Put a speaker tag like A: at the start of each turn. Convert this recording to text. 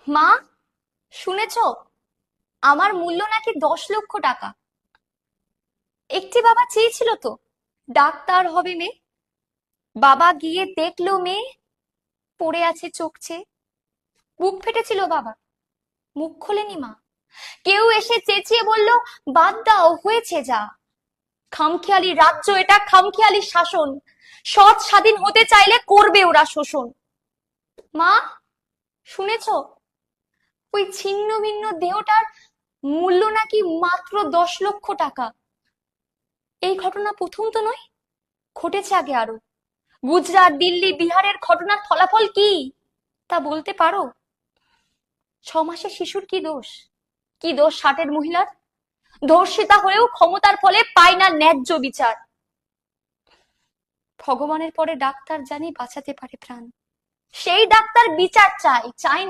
A: মা, শুনেছো? আমার মূল্য নাকি 10 লক্ষ টাকা। একটি বাবা চেয়েছিল তো ডাক্তার হবে মেয়ে। বাবা গিয়ে দেখলো মেয়ে পড়ে আছে চোখ চেয়ে। বুক ফেটেছিল বাবা, মুখ খোলেনি মা। কেউ এসে চেঁচিয়ে বলল, বাদ দাও, হয়েছে যা। খামখেয়ালি রাজ্য এটা, খামখেয়ালি শাসন। সৎ স্বাধীন হতে চাইলে করবে ওরা শোষণ। মা, শুনেছো? ওই ছিন্ন ভিন্ন দেহটার মূল্য নাকি মাত্র 10 লক্ষ টাকা। এই ঘটনা প্রথম তো নয়, ঘটেছে আগে আরো। গুজরাট, দিল্লি, বিহারের ঘটনার ফলাফল কি তা বলতে পারো? 6 মাসের শিশুর কি দোষ? কি দোষ 60-এর মহিলার? ধর্ষিতা হয়েও ক্ষমতার ফলে পায় না ন্যায্য বিচার। ভগবানের পরে ডাক্তার জানি বাঁচাতে পারে প্রাণ। সেই ডাক্তার বিচার চায়, চায়